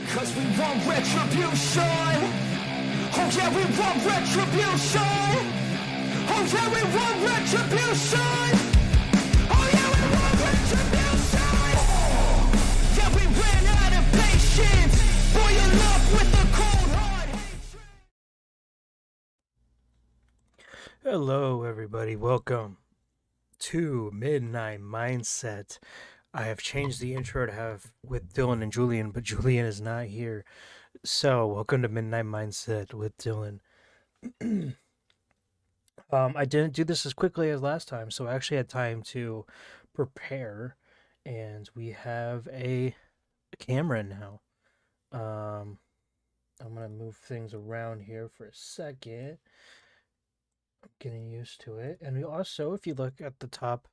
Cause we want retribution. Oh yeah, we want retribution. Oh yeah, we want retribution. Oh yeah, we want retribution. Oh, yeah, we ran out of patience. Boil up with the cold hard hatred. Hello, everybody. Welcome to Midnight Mindset. I have changed the intro to have with Dylan and Julian, but Julian is not here. So, welcome to Midnight Mindset with Dylan. I didn't do this as quickly as last time, so I actually had time to prepare, and we have a camera now. I'm gonna move things around here for a second. I'm getting used to it. And we also, if you look at the top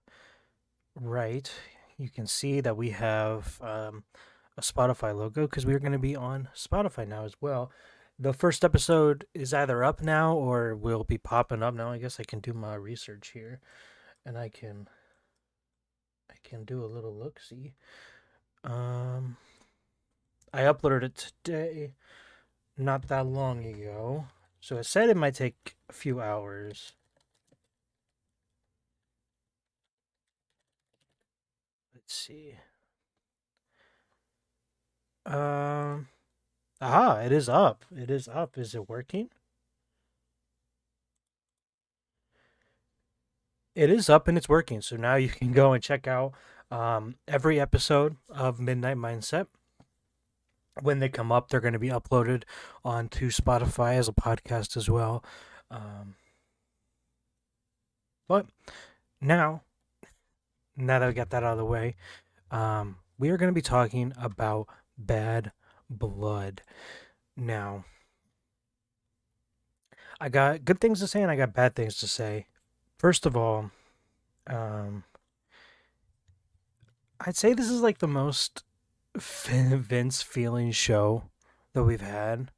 right, you can see that we have a Spotify logo because we're going to be on Spotify now as well. The first episode is either up now or will be popping up now. I guess I can do my research here, and I can do a little look-see. I uploaded it today, not that long ago. So it said it might take a few hours. Let's see. It is up. It is up. Is it working? It is up and it's working. So now you can go and check out every episode of Midnight Mindset. When they come up, they're going to be uploaded onto Spotify as a podcast as well. But now that we got that out of the way, we are going to be talking about bad blood. Now, I got good things to say and I got bad things to say. First of all, I'd say this is like the most Vince feeling show that we've had.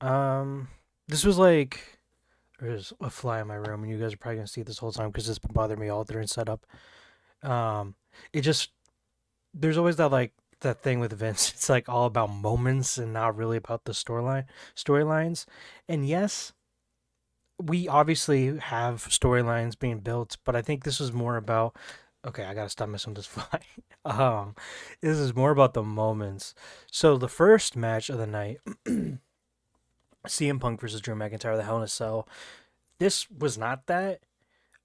This was like, there's a fly in my room and you guys are probably gonna see it this whole time because it's been bothering me all during setup. It just, there's always that thing with Vince. It's like all about moments and not really about the storylines. And yes, we obviously have storylines being built, but I think this is more about, okay, I gotta stop messing with this fly. This is more about the moments. So the first match of the night, CM Punk versus Drew McIntyre, the Hell in a Cell. This was not that,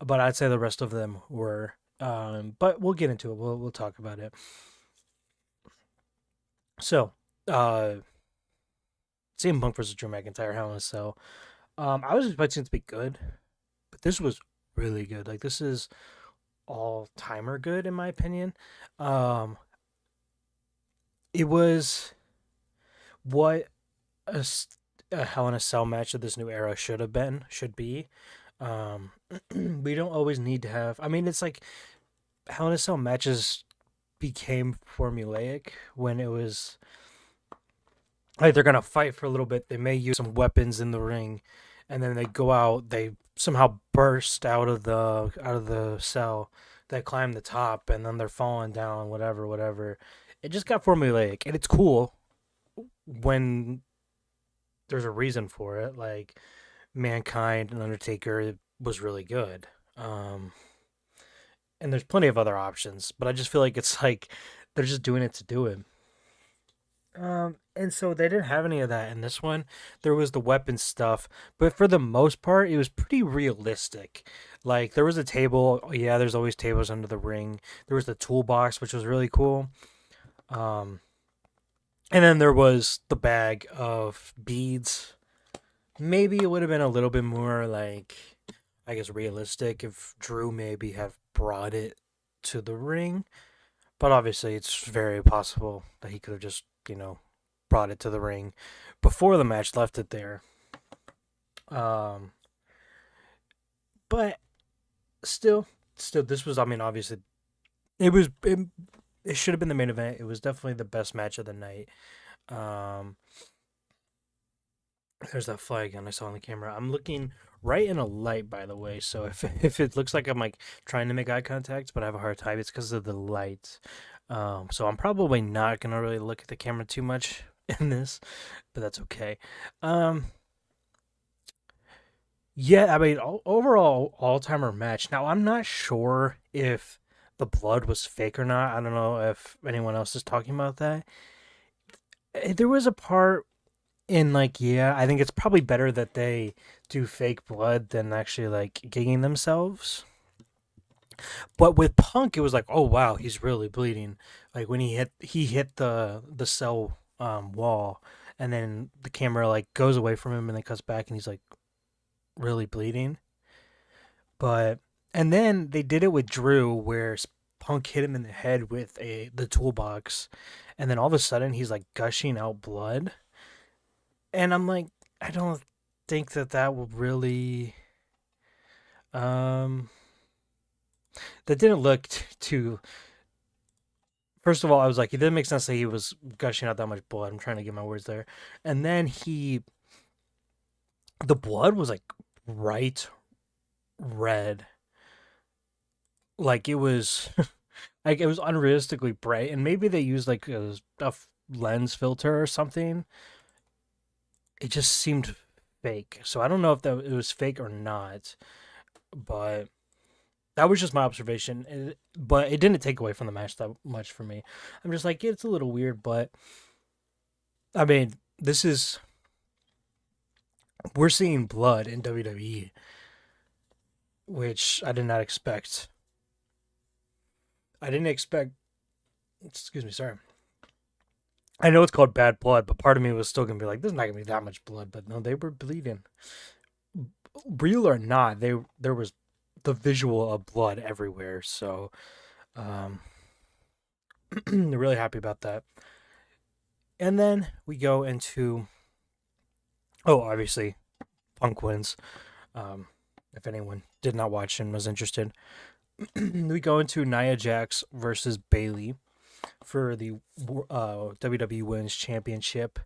but I'd say the rest of them were. But we'll get into it. We'll talk about it. So, CM Punk versus Drew McIntyre, Hell in a Cell. I was expecting it to be good, but this was really good. Like, this is all-timer good, in my opinion. It was what a Hell in a Cell match of this new era should be. We don't always need to have. I mean, it's like Hell in a Cell matches became formulaic when it was like they're gonna fight for a little bit. They may use some weapons in the ring, and then they go out. They somehow burst out of the cell. They climb the top, and then they're falling down. Whatever. It just got formulaic, and it's cool when there's a reason for it. Like Mankind and Undertaker was really good. And there's plenty of other options, but I just feel like it's like they're just doing it to do it. And so they didn't have any of that in this one. There was the weapon stuff, but for the most part, it was pretty realistic. Like there was a table. Yeah, there's always tables under the ring. There was the toolbox, which was really cool. And then there was the bag of beads. Maybe it would have been a little bit more like, I guess, realistic if Drew maybe have brought it to the ring. But obviously, it's very possible that he could have just, brought it to the ring before the match, left it there. But still, this was, I mean, obviously, it should have been the main event. It was definitely the best match of the night. There's that fly again I saw on the camera. I'm looking right in a light, by the way. So if it looks like I'm like trying to make eye contact, but I have a hard time, it's because of the light. So I'm probably not gonna really look at the camera too much in this, but that's okay. Um, yeah, I mean, overall all-timer match. Now, I'm not sure if the blood was fake or not. I don't know if anyone else is talking about that. There was a part in like, yeah, I think it's probably better that they do fake blood than actually like gigging themselves. But with Punk, it was like, oh wow, he's really bleeding. Like when he hit the cell wall, and then the camera like goes away from him and then cuts back, and he's like really bleeding. But and then they did it with Drew, where Punk hit him in the head with the toolbox, and then all of a sudden he's like gushing out blood, and I'm like, I don't think that would really um that didn't look too. First of all, I was like, it didn't make sense that he was gushing out that much blood. I'm trying to get my words there. And then the blood was like bright red. Like it was, like it was unrealistically bright. And maybe they used like a lens filter or something. It just seemed fake. So I don't know if that it was fake or not. But that was just my observation. But it didn't take away from the match that much for me. I'm just like, it's a little weird, but I mean, this is we're seeing blood in WWE, which I did not expect. I didn't expect. Excuse me, sorry. I know it's called bad blood, but part of me was still gonna be like, "There's not gonna be that much blood." But no, they were bleeding, real or not. There was the visual of blood everywhere. So, um, really happy about that. And then we go into obviously Punk wins. If anyone did not watch and was interested, we go into Nia Jax versus Bayley for the WWE Women's Championship,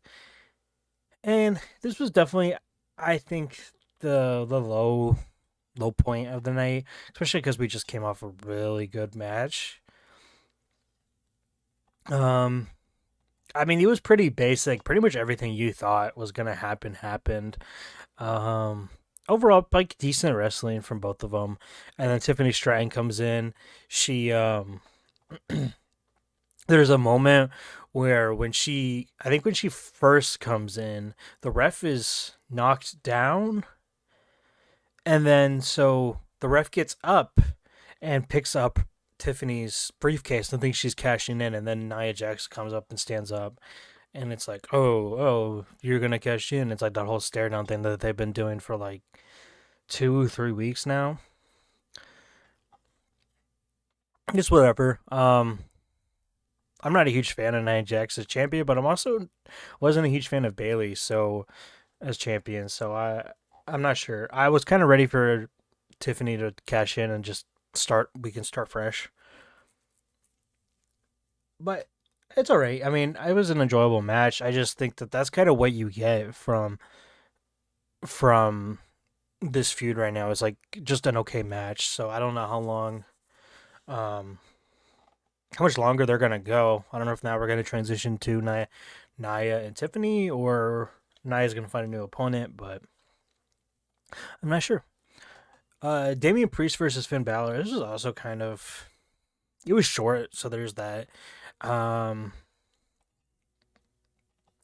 and this was definitely, I think, the low point of the night, especially because we just came off a really good match. Um, I mean, it was pretty basic. Pretty much everything you thought was gonna happen happened. Um, Overall, like decent wrestling from both of them. And then Tiffany Stratton comes in. She there's a moment where I think when she first comes in, the ref is knocked down, and then so the ref gets up and picks up Tiffany's briefcase and thinks she's cashing in, and then Nia Jax comes up and stands up, and it's like, oh, you're gonna cash in. It's like that whole stare down thing that they've been doing for like 2 3 weeks now. Just whatever. I'm not a huge fan of Nia Jax as champion, but I'm also wasn't a huge fan of Bayley so as champion. So I'm not sure. I was kind of ready for Tiffany to cash in and just start. We can start fresh, but it's all right. I mean, it was an enjoyable match. I just think that that's kind of what you get from this feud right now. It's like just an okay match. So I don't know um how much longer they're gonna go. I don't know if now we're gonna transition to Nia and Tiffany, or Nia's gonna find a new opponent, but I'm not sure. Damian Priest versus Finn Balor. This was also kind of it was short, so there's that. Um,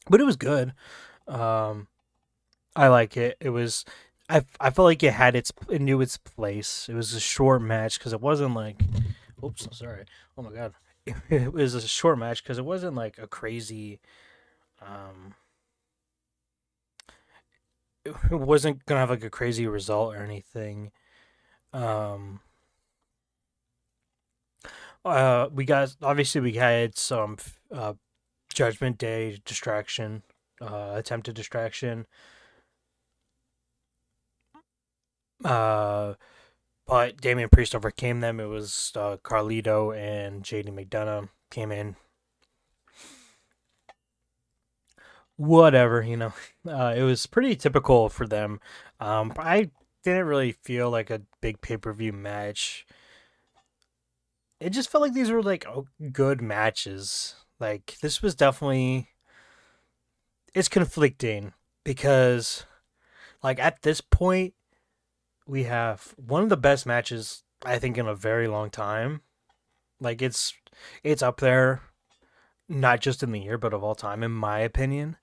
but it was good. Um, I like it. It was. I felt like it knew its place. It was a short match because it wasn't like, oops, sorry. Oh my god, it was a short match because it wasn't like a crazy. Um, it wasn't gonna have like a crazy result or anything. Um, we had some Judgment Day distraction, attempted distraction. Uh, but Damian Priest overcame them. It was Carlito and JD McDonough came in. Whatever, it was pretty typical for them. I didn't really feel like a big pay per view match. it just felt like these were like good matches. Like this was definitely it's conflicting because like at this point we have one of the best matches I think in a very long time. Like it's up there, not just in the year but of all time in my opinion.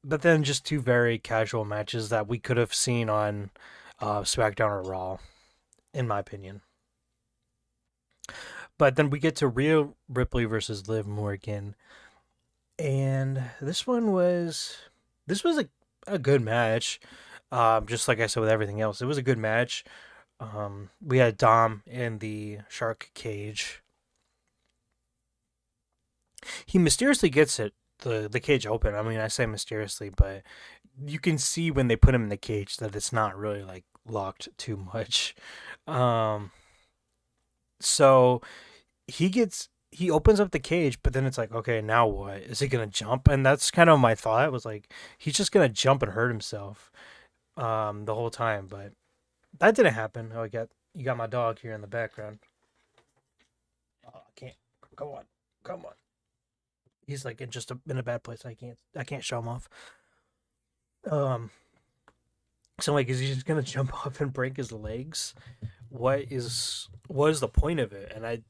But then just two very casual matches that we could have seen on SmackDown or Raw, in my opinion. But then we get to Rhea Ripley versus Liv Morgan, and this was a good match. Just like I said with everything else, it was a good match. We had Dom in the shark cage. He mysteriously gets the cage open. I mean, I say mysteriously, but you can see when they put him in the cage that it's not really like locked too much. Um, so he opens up the cage, but then it's like, okay, now what? Is he gonna jump? And that's kind of my thought. Was like, he's just gonna jump and hurt himself the whole time, but that didn't happen. Oh, you got my dog here in the background. Oh, I can't. Come on, come on. He's like in a bad place. I can't show him off. Um, so like, is he just gonna jump off and break his legs? What is the point of it? And I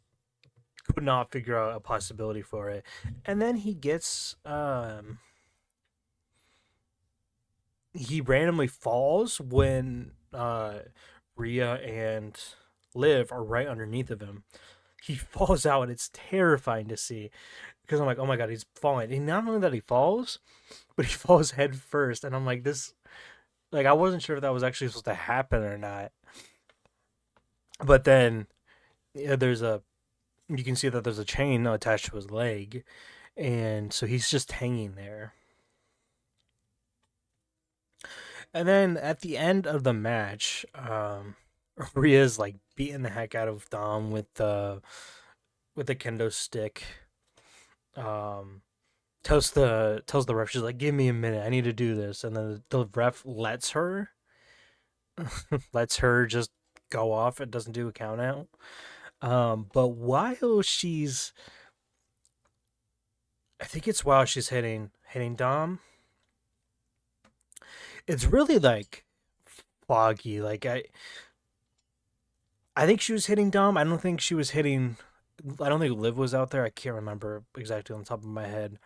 could not figure out a possibility for it. And then he randomly falls when Rhea and Liv are right underneath of him. He falls out and it's terrifying to see because I'm like, oh my god, he's falling. And not only that he falls, but he falls head first. And I'm like, this, like, I wasn't sure if that was actually supposed to happen or not. But then yeah, you can see that there's a chain attached to his leg. And so he's just hanging there. And then at the end of the match, Rhea's like beating the heck out of Dom with the kendo stick. Um, tells the ref, she's like, "Give me a minute, I need to do this." And then the ref lets her just go off. It doesn't do a count out. But I think it's while she's hitting Dom, it's really like foggy. Like I think she was hitting Dom. I don't think she was hitting. I don't think Liv was out there. I can't remember exactly on the top of my head.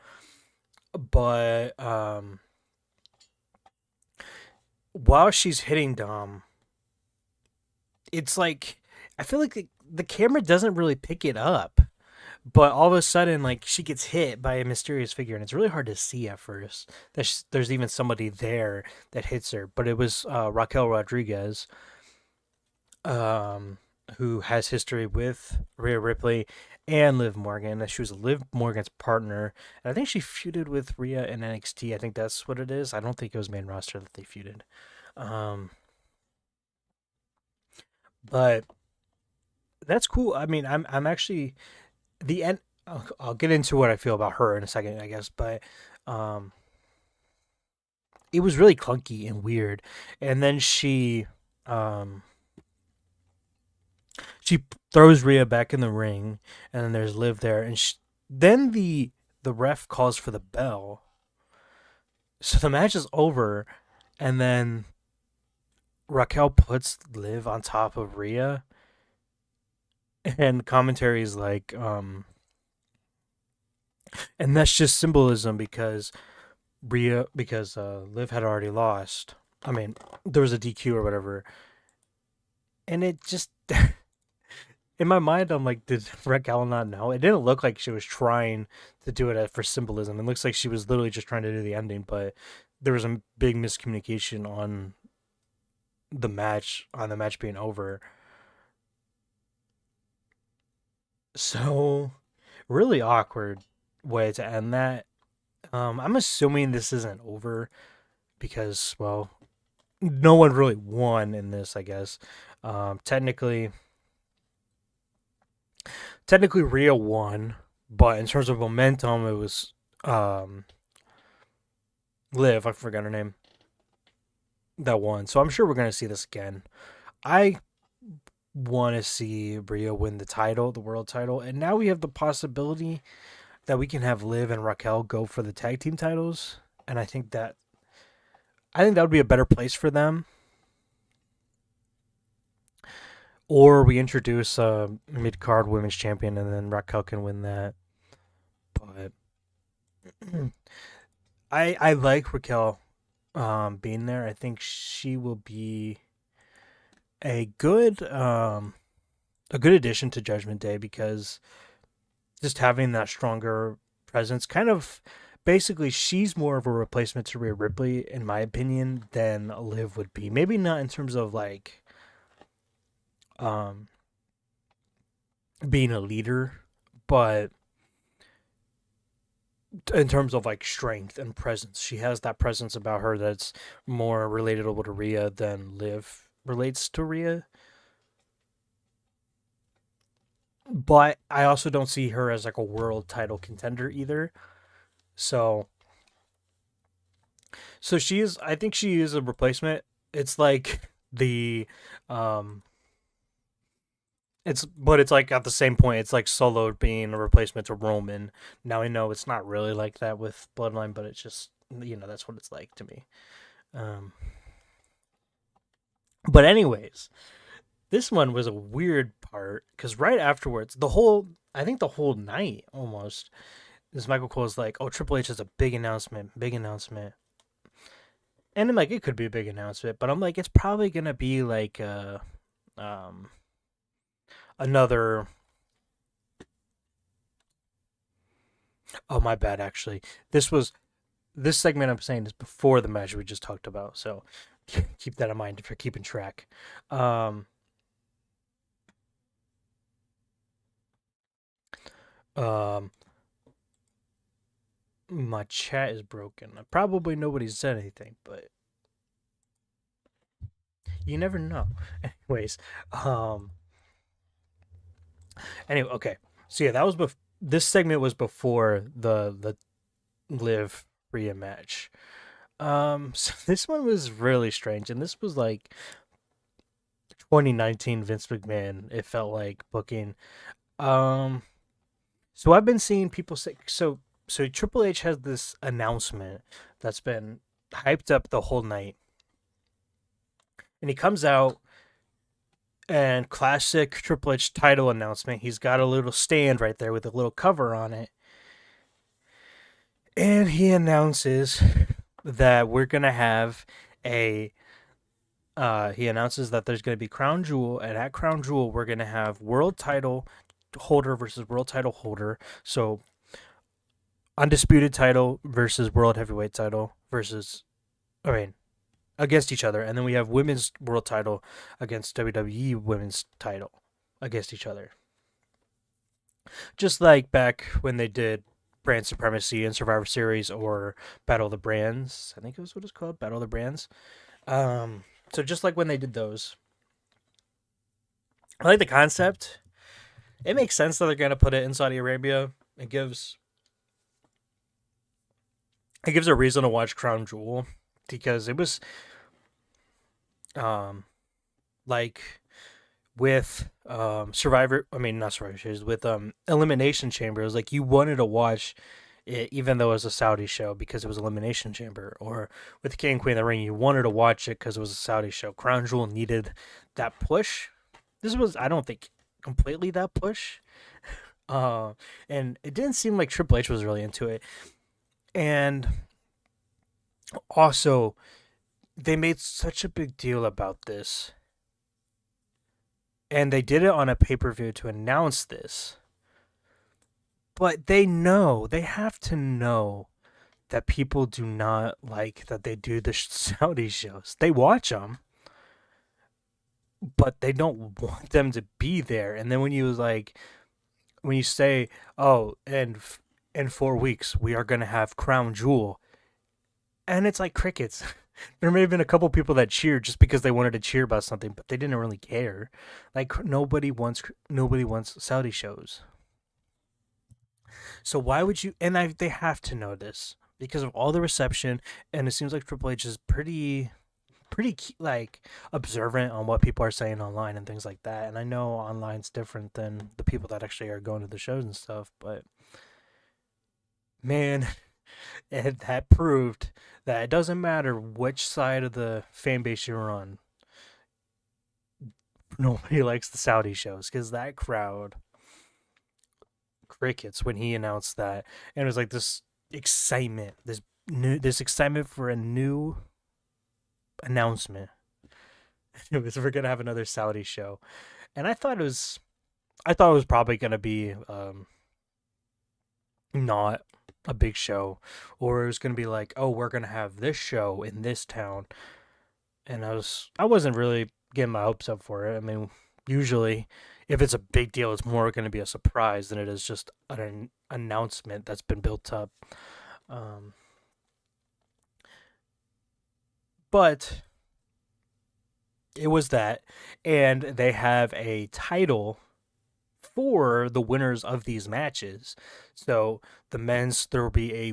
But while she's hitting Dom, it's like I feel like the camera doesn't really pick it up. But all of a sudden, like she gets hit by a mysterious figure, and it's really hard to see at first. There's even somebody there that hits her, but it was Raquel Rodriguez, um, who has history with Rhea Ripley and Liv Morgan. She was Liv Morgan's partner, and I think she feuded with Rhea in NXT. I think that's what it is. I don't think it was main roster that they feuded. Um, but that's cool. I mean, I'm actually the end. I'll get into what I feel about her in a second, I guess. But um, it was really clunky and weird. And then um, she throws Rhea back in the ring, and then there's Liv there, and then the ref calls for the bell, so the match is over, and then Raquel puts Liv on top of Rhea, and commentary is like, and that's just symbolism because Liv had already lost. I mean, there was a DQ or whatever, and it just in my mind, I'm like, did Raquel not know? It didn't look like she was trying to do it for symbolism. It looks like she was literally just trying to do the ending, but there was a big miscommunication on the match being over. So, really awkward way to end that. I'm assuming this isn't over because, well, no one really won in this, I guess. Technically, Rhea won, but in terms of momentum, it was Liv. I forgot her name. That won. So I'm sure we're gonna see this again. I want to see Rhea win the title, the world title, and now we have the possibility that we can have Liv and Raquel go for the tag team titles, and I think that would be a better place for them. Or we introduce a mid card women's champion, and then Raquel can win that. But I like Raquel being there. I think she will be a good addition to Judgment Day because just having that stronger presence, kind of basically, she's more of a replacement to Rhea Ripley, in my opinion, than Liv would be. Maybe not in terms of like um being a leader, but in terms of like strength and presence, she has that presence about her that's more relatable to Rhea than Liv relates to Rhea. But I also don't see her as like a world title contender either. So she is, I think she is a replacement. It's like the um it's like at the same point it's like Solo being a replacement to Roman. Now I know it's not really like that with Bloodline, but it's just, that's what it's like to me. Um but anyways, this one was a weird part because right afterwards, I think the whole night almost, is Michael Cole's like, "Oh, Triple H has a big announcement, big announcement," and I'm like, it could be a big announcement, but I'm like, it's probably gonna be like um, another. Oh, my bad. Actually, this segment I'm saying is before the match we just talked about, so keep that in mind if you're keeping track. Um, um, my chat is broken. Probably nobody said anything, but you never know. Anyways, um, anyway, okay. So yeah, this segment was before the Liv Rhea match. So this one was really strange, and this was like 2019 Vince McMahon. It felt like booking. Um, so I've been seeing people say so Triple H has this announcement that's been hyped up the whole night, and he comes out and classic Triple H title announcement. He's got a little stand right there with a little cover on it, and he announces that we're gonna have a. He announces that there's going to be Crown Jewel, and at Crown Jewel, we're going to have world title holder versus world title holder. So, undisputed title versus world heavyweight title versus, I mean, against each other. And then we have women's world title against WWE women's title against each other. Just like back when they did Brand Supremacy and Survivor Series or Battle of the Brands. I think it was what it's called, Battle of the Brands. So just like when they did those, I like the concept. It makes sense that they're going to put it in Saudi Arabia. It gives a reason to watch Crown Jewel because it was like with Survivor, I mean not Survivor Series, with Elimination Chamber. It was like you wanted to watch it even though it was a Saudi show because it was Elimination Chamber, or with King and Queen of the Ring, you wanted to watch it because it was a Saudi show. Crown Jewel needed that push. This was, I don't think, completely that push. And it didn't seem like Triple H was really into it. And also, they made such a big deal about this. And they did it on a pay per view to announce this. But they have to know that people do not like that they do the Saudi shows. They watch them, but they don't want them to be there. And then when you say, "Oh, and in 4 weeks we are gonna have Crown Jewel," and it's like crickets. There may have been a couple people that cheered just because they wanted to cheer about something, but they didn't really care. Like nobody wants Saudi shows. So why would you? And they have to know this because of all the reception, and it seems like Triple H is pretty pretty like observant on what people are saying online and things like that. And I know online's different than the people that actually are going to the shows and stuff, but man, that proved that it doesn't matter which side of the fan base you're on. Nobody likes the Saudi shows because that crowd crickets when he announced that, and it was like this excitement, this excitement for a new announcement. It was we're gonna have another Saudi show, and I thought it was probably gonna be not a big show, or it was gonna be like, oh, we're gonna have this show in this town, and I wasn't really getting my hopes up for it. I mean, usually if it's a big deal, it's more going to be a surprise than it is just an announcement that's been built up. Um, but it was that, and they have a title for the winners of these matches. So the men's, there will be a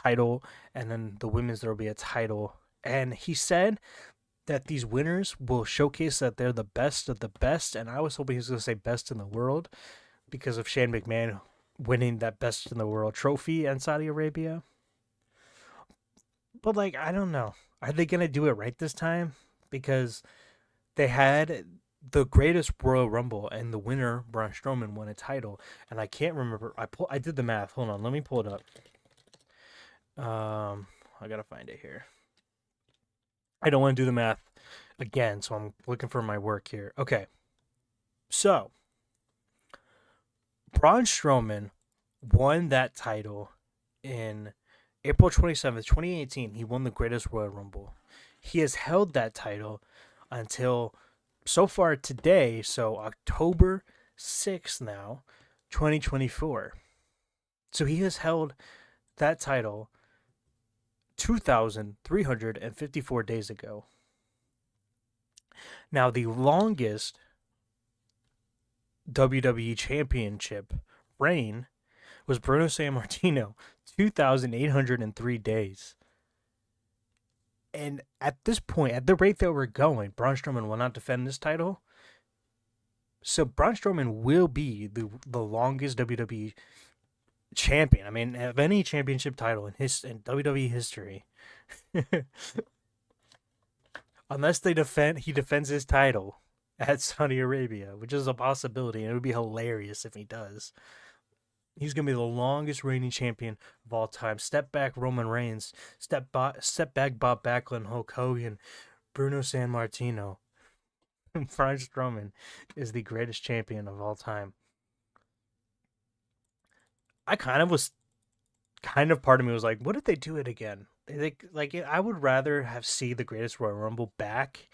title, and then the women's, there will be a title. And he said that these winners will showcase that they're the best of the best. And I was hoping he was going to say best in the world because of Shane McMahon winning that best in the world trophy in Saudi Arabia. But like, I don't know. Are they going to do it right this time? Because they had the greatest Royal Rumble and the winner, Braun Strowman, won a title. And I can't remember. I did the math. Hold on. Let me pull it up. I got to find it here. I don't want to do the math again, so I'm looking for my work here. Okay. So, Braun Strowman won that title in April 27th, 2018. He won the greatest Royal Rumble. He has held that title until so far today, so October 6th now, 2024. So he has held that title 2,354 days ago. Now, the longest WWE Championship reign was Bruno Sammartino, 2,803 days. And at this point, at the rate that we're going, Braun Strowman will not defend this title. So Braun Strowman will be the longest WWE champion. I mean, of any championship title in WWE history. Unless he defends his title at Saudi Arabia, which is a possibility, and it would be hilarious if he does. He's gonna be the longest reigning champion of all time. Step back Roman Reigns, step back Bob Backlund, Hulk Hogan, Bruno Sammartino. Braun Strowman is the greatest champion of all time. Part of me was like, what if they do it again? Like I would rather have see the greatest Royal Rumble back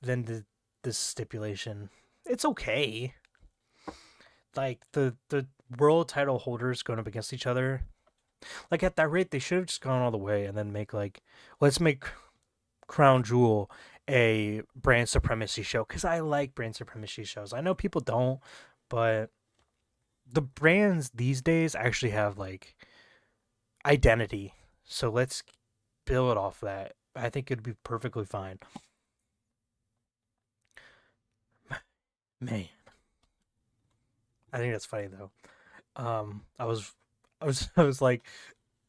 than this stipulation. It's okay. Like the world title holders going up against each other. Like at that rate, they should have just gone all the way and then let's make Crown Jewel a brand supremacy show, because I like brand supremacy shows. I know people don't, but the brands these days actually have like identity. So let's build off that. I think it'd be perfectly fine. Man, I think that's funny though. I was like,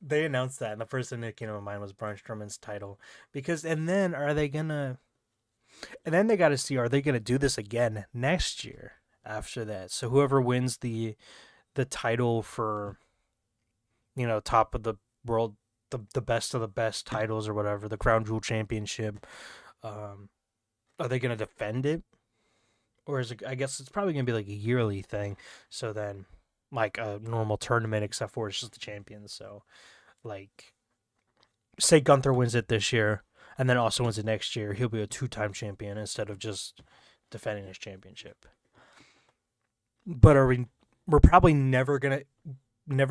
they announced that, and the first thing that came to my mind was Braun Strowman's title, because, and then they got to see, are they gonna do this again next year after that? So whoever wins the title for, top of the world, the best of the best titles or whatever, the Crown Jewel Championship, are they gonna defend it? Or is it, I guess it's probably going to be like a yearly thing. So then, like a normal tournament, except for it's just the champions. So, like, say Gunther wins it this year and then also wins it next year, he'll be a 2-time champion instead of just defending his championship. But we're probably never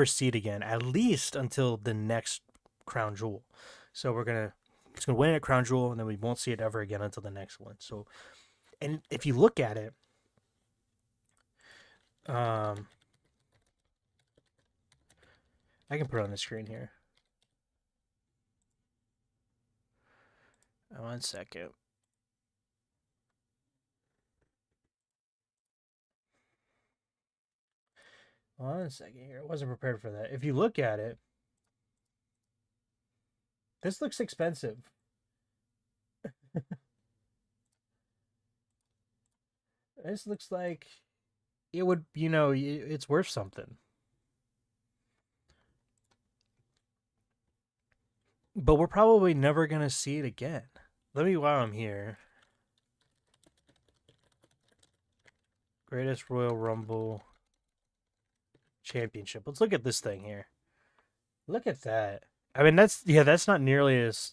see it again, at least until the next Crown Jewel. So it's gonna win at Crown Jewel, and then we won't see it ever again until the next one. So. And if you look at it, I can put it on the screen here. 1 second. Hold on a second here. I wasn't prepared for that. If you look at it, this looks expensive. This looks like it would, it's worth something. But we're probably never going to see it again. Let me, while I'm here. Greatest Royal Rumble Championship. Let's look at this thing here. Look at that. I mean, that's not nearly as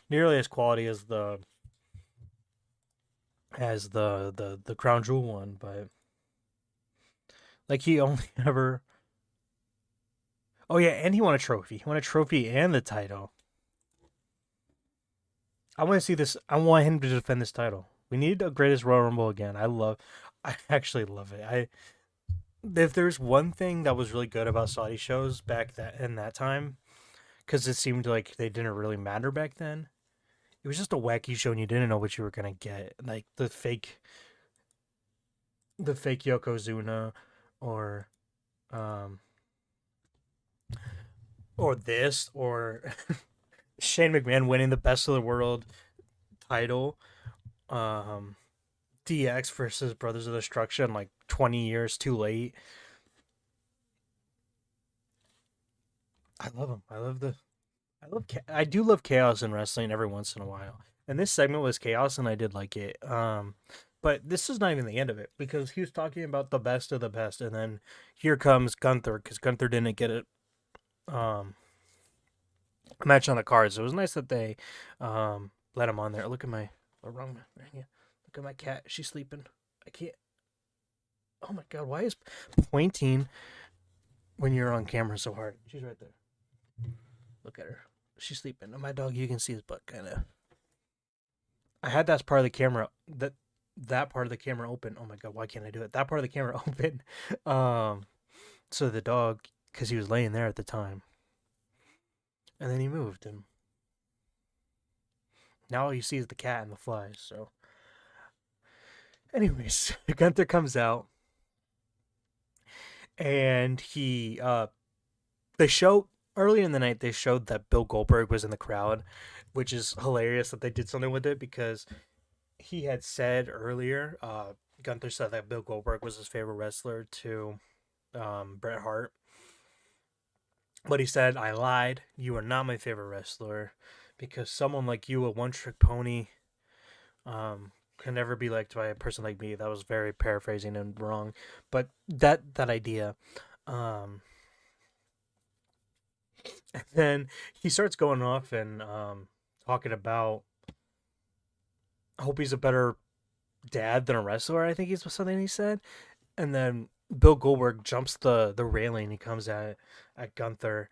nearly as quality as the Crown Jewel one, but like he only ever. Oh yeah, and he won a trophy. He won a trophy and the title. I want to see this. I want him to defend this title. We need the greatest Royal Rumble again. I actually love it. If there's one thing that was really good about Saudi shows back in that time, because it seemed like they didn't really matter back then. It was just a wacky show, and you didn't know what you were gonna get, like the fake Yokozuna, or um, or this, or Shane McMahon winning the Best of the World title, um, DX versus Brothers of Destruction, like 20 years too late. I love him. I do love chaos in wrestling every once in a while. And this segment was chaos, and I did like it. But this is not even the end of it, because he was talking about the best of the best, and then here comes Gunther, because Gunther didn't get it a match on the card. So it was nice that they let him on there. Look at my wrong. Yeah. Look at my cat. She's sleeping. I can't. Oh my god! Why is pointing when you're on camera so hard? She's right there. Look at her. She's sleeping. And my dog, you can see his butt kind of. I had that part of the camera that part of the camera open. Oh my god! Why can't I do it? That part of the camera open. So the dog, because he was laying there at the time, and then he moved, and now all you see is the cat and the flies. So, anyways, Gunther comes out, and they show early in the night. They showed that Bill Goldberg was in the crowd, which is hilarious that they did something with it, because he had said earlier, Gunther said that Bill Goldberg was his favorite wrestler to Bret Hart. But he said, I lied. You are not my favorite wrestler, because someone like you, a one-trick pony, can never be liked by a person like me. That was very paraphrasing and wrong. But that idea. And then he starts going off and talking about, I hope he's a better dad than a wrestler, I think is something he said. And then Bill Goldberg jumps the railing. He comes at Gunther.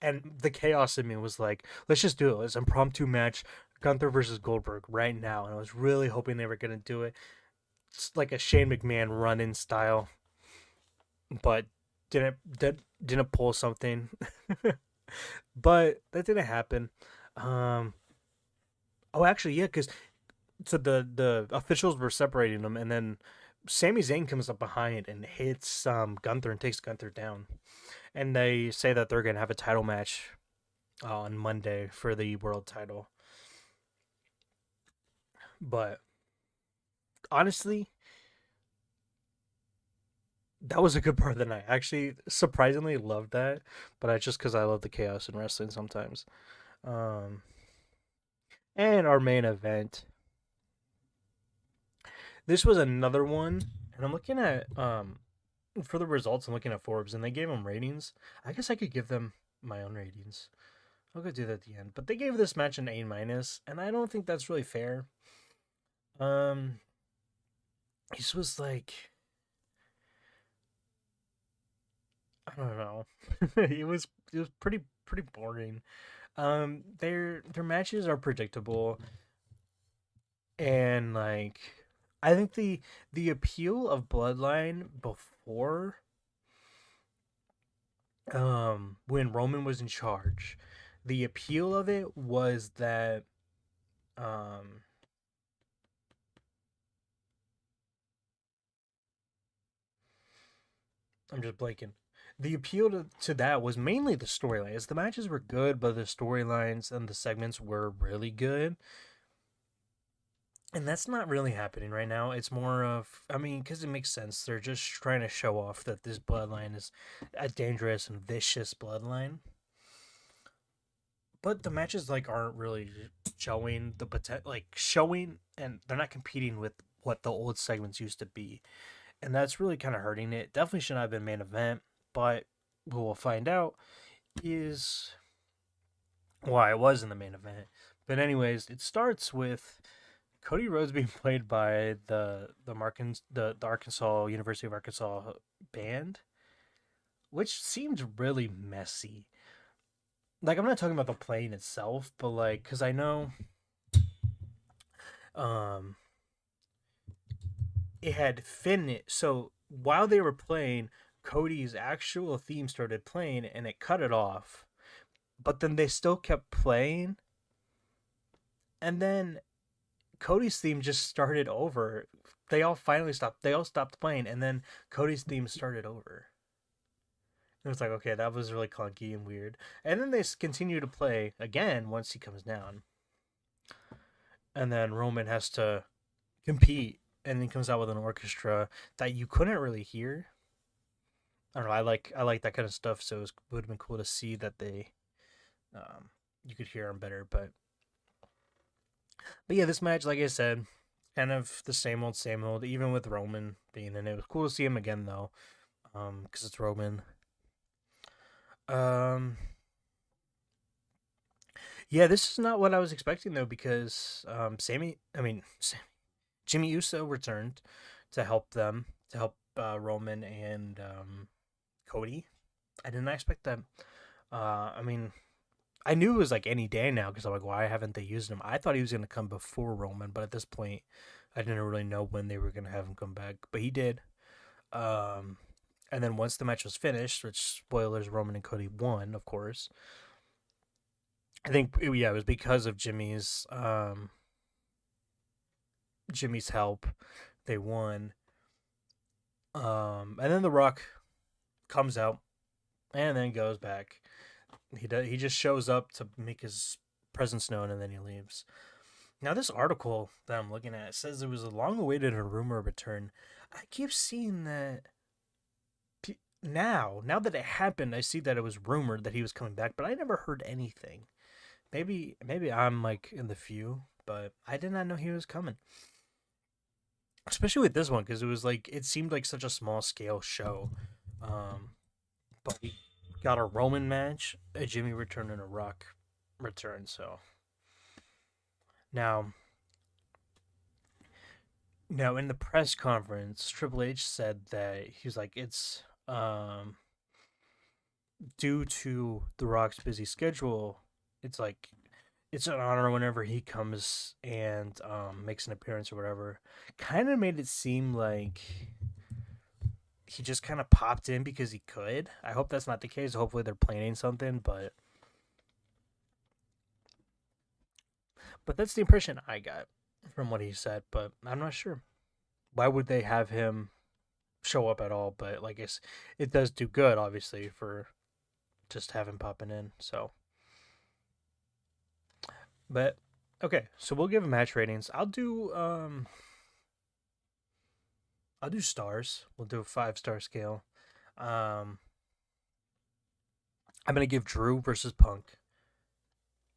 And the chaos in me was like, let's just do it. Let's impromptu match Gunther versus Goldberg right now. And I was really hoping they were going to do it. It's like a Shane McMahon run-in style. But didn't pull something. But that didn't happen. Oh, actually, yeah, because so the officials were separating them, and then Sami Zayn comes up behind and hits Gunther and takes Gunther down. And they say that they're gonna have a title match on Monday for the world title. But honestly, that was a good part of the night. I actually surprisingly loved that, but I just because I love the chaos in wrestling sometimes. Um, and our main event. This was another one, and I'm looking at for the results. I'm looking at Forbes, and they gave them ratings. I guess I could give them my own ratings. I'll go do that at the end. But they gave this match an A minus, and I don't think that's really fair. Um, this was like, I don't know. it was pretty boring. Their matches are predictable, and like, I think the appeal of Bloodline before, when Roman was in charge, the appeal of it was that um I'm just blanking. The appeal to that was mainly the storylines. The matches were good, but the storylines and the segments were really good. And that's not really happening right now. It's more of, I mean, because it makes sense. They're just trying to show off that this bloodline is a dangerous and vicious bloodline. But the matches like aren't really showing the potential, like showing, and they're not competing with what the old segments used to be, and that's really kind of hurting it. Definitely should not have been main event, but what we'll find out is why it was in the main event. But anyways, it starts with Cody Rhodes being played by the Arkansas University of Arkansas band, which seemed really messy. Like I'm not talking about the playing itself, but like because I know um it had finished. So while they were playing, Cody's actual theme started playing, and it cut it off. But then they still kept playing, and then Cody's theme just started over. They all finally stopped. They all stopped playing, and then Cody's theme started over. It was like, okay, that was really clunky and weird. And then they continue to play again once he comes down. And then Roman has to compete, and then comes out with an orchestra that you couldn't really hear. I don't know. I like that kind of stuff, so it would have been cool to see that they, you could hear them better. But yeah, this match, like I said, kind of the same old, same old. Even with Roman being in it, it was cool to see him again though, because it's Roman. Um, yeah, this is not what I was expecting though, because Jimmy Uso returned to help them, to help Roman and Cody. I did not expect that. I mean, I knew it was like any day now because I'm like, why haven't they used him? I thought he was going to come before Roman, but at this point, I didn't really know when they were going to have him come back. But he did. Um, and then once the match was finished, which spoilers, Roman and Cody won, of course. I think yeah, it was because of Jimmy's help. They won. And then The Rock comes out and then goes back. He just shows up to make his presence known, and then he leaves. Now this article that I'm looking at says it was a long-awaited rumor return. I keep seeing that now that it happened, I see that it was rumored that he was coming back, but I never heard anything. Maybe I'm like in the few, but I did not know he was coming. Especially with this one, because it seemed like such a small scale show. But we got a Roman match, a Jimmy return, and a Rock return. So now, in the press conference, Triple H said that he was like, it's due to The Rock's busy schedule. It's like it's an honor whenever he comes and makes an appearance or whatever. Kind of made it seem like he just kind of popped in because he could. I hope that's not the case. Hopefully they're planning something, but that's the impression I got from what he said. But I'm not sure. Why would they have him show up at all? But like it does do good, obviously, for just having popping in. So, but okay, so we'll give match ratings. I'll do stars. We'll do a 5-star scale. Um, I'm gonna give Drew versus Punk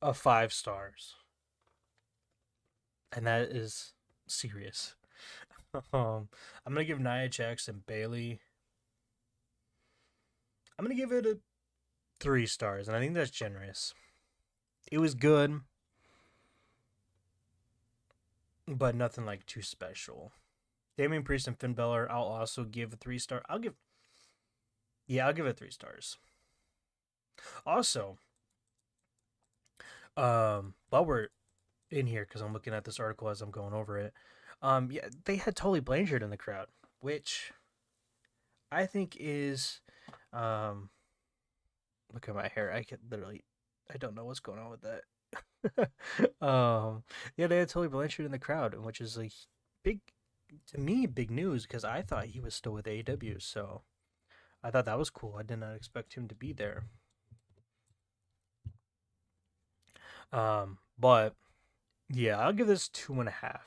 a 5 stars, and that is serious. I'm gonna give Nia Jax and Bailey. I'm gonna give it a 3 stars, and I think that's generous. It was good, but nothing like too special. Damian Priest and Finn Balor, I'll also give a 3 star. I'll give it 3 stars. Also, while we're in here, because I'm looking at this article as I'm going over it, yeah, they had Tully Blanchard in the crowd, which I think is, look at my hair. I don't know what's going on with that. Yeah, they had Tully Blanchard in the crowd, which is like big to me, big news because I thought he was still with AEW. So, I thought that was cool. I did not expect him to be there. But yeah, I'll give this 2.5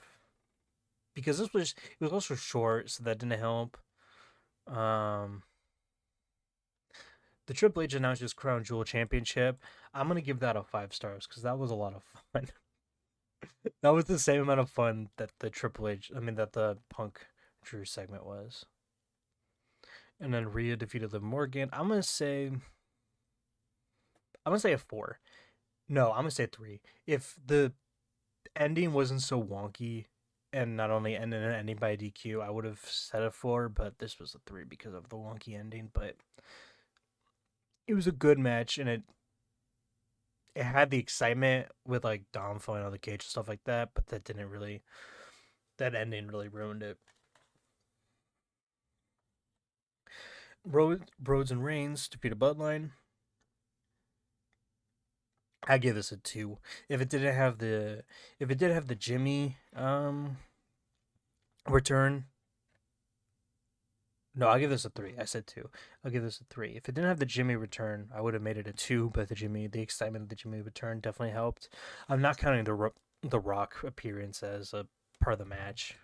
because it was also short, so that didn't help. Um, the Triple H announced his Crown Jewel Championship. I'm gonna give that a 5 stars because that was a lot of fun. That was the same amount of fun that the that the Punk Drew segment was. And then Rhea defeated Liv Morgan. I'm gonna say a 4. No, I'm gonna say 3. If the ending wasn't so wonky and not only ending by DQ, I would have said a 4, but this was a 3 because of the wonky ending. But it was a good match, and it had the excitement with like Dom falling out of the cage and stuff like that, but that ending really ruined it. Rhodes and Reigns defeated Bloodline. I give this a 2. If it did have the Jimmy return, no, I'll give this a 3. I said 2. I'll give this a 3. If it didn't have the Jimmy return, I would have made it a 2. But the excitement of the Jimmy return definitely helped. I'm not counting the Rock appearance as a part of the match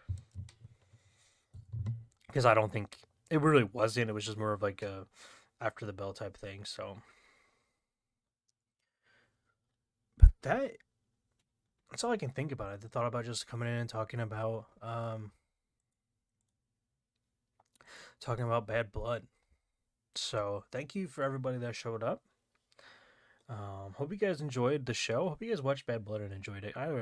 because I don't think it really wasn't. It was just more of like a after the bell type thing. So, but that's all I can think about. I thought about just coming in and talking about Bad Blood. So thank you for everybody that showed up. Hope you guys enjoyed the show. Hope you guys watched Bad Blood and enjoyed it. I really